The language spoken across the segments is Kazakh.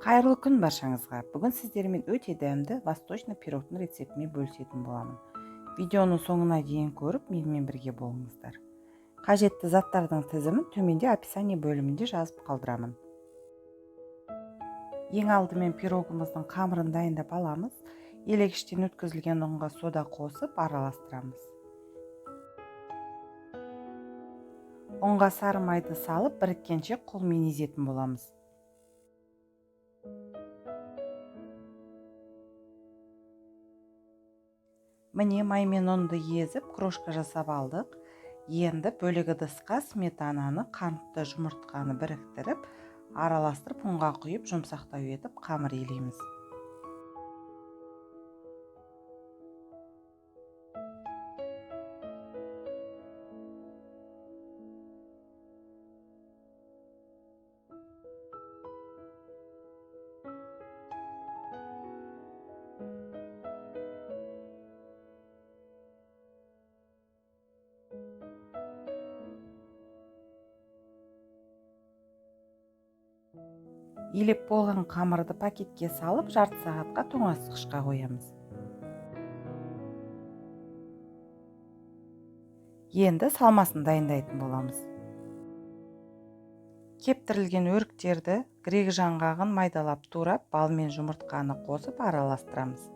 Қайырлы күн баршаңызға. Бүгін сіздермен өте дәмді восточный пирогтың рецептімен бөлісетін боламын. Видеоның соңына дейін көріп, менімен бірге болыңыздар. Қажетті заттардың тізімін төменде описание бөлімінде жазып қалдырамын. Ең алдымен пирогымыздың қамырын дайындап аламыз. Елегіштен өткізілген ұнға сода қосып араластырамыз. Ұнға сары майды салып, біріккенше қолмен езетін боламыз. Міне маймен ұнды езіп, крошка жасап алдық. Енді бөлек ыдысқа сметананы, қантты жұмыртқаны біріктіріп, араластырып ұнға құйып, жұмсақтау етіп қамыр илейміз. Илеп болған қамырды пакетке салып, жарты сағатқа тоңазытқышқа қоямыз. Енді салмасын дайындайтын боламыз. Кептірілген өріктерді, грек жаңғағын майдалап турап, бал мен жұмыртқаны қосып араластырамыз.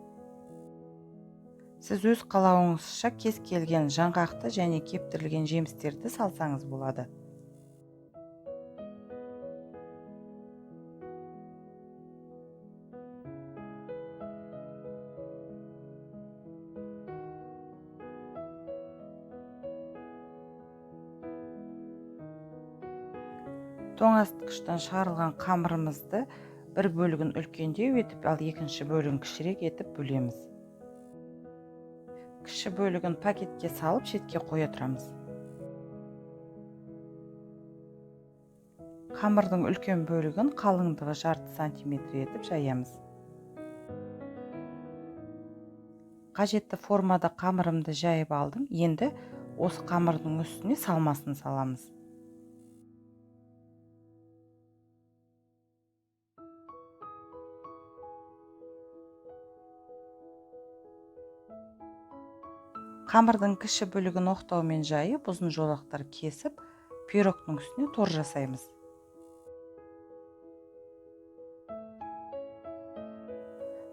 Сіз өз қалауыңызша кез келген жаңғақты және кептірілген жемістерді салсаңыз болады. Тоңазытқыштан шығарылған қамырымызды бір бөлігін үлкендеу етіп, ал екінші бөлігін кішірек етіп бөлеміз. Кіші бөлігін пакетке салып, шетке қоя тұрамыз. Қамырдың үлкен бөлігін қалыңдығы жарты сантиметр етіп жаямыз. Қажетті формада қамырымды жайып алдым. Енді осы қамырдың үстіне салмасын саламыз. Қамырдың кіші бөлігін оқтаумен жайып, ұзын жолақтар кесіп, пирогтың үстіне тор жасаймыз.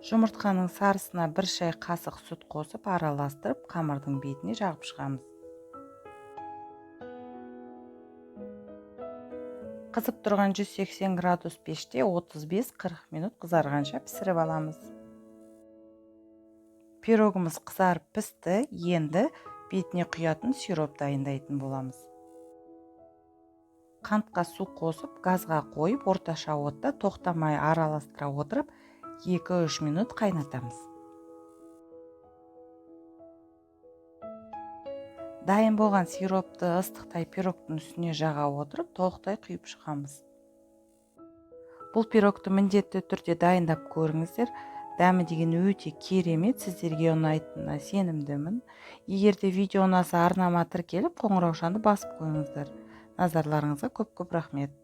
Жұмыртқаның сарысына бір шай қасық сүт қосып араластырып, қамырдың бетіне жағып шығамыз. Қызып тұрған 180 градус пеште 35-40 минут қызарғанша пісіріп аламыз. Пирогымыз қызарып пісті, енді бетіне құятын сироп дайындайтын боламыз. Қантқа су қосып, газға қойып, орташа отта тоқтамай араластыра отырып, 2-3 минут қайнатамыз. Дайын болған сиропты ыстықтай пирогтың үстіне жаға отырып, толықтай құйып шығамыз. Бұл пирогты міндетті түрде дайындап көріңіздер. Дәмі деген өте керемет, сіздерге ұнайтынына сенімдімін. Егер де видео ұнаса, арнама тіркеліп, қоңыраушаны басып қойыңыздар. Назарларыңызға көп-көп рахмет.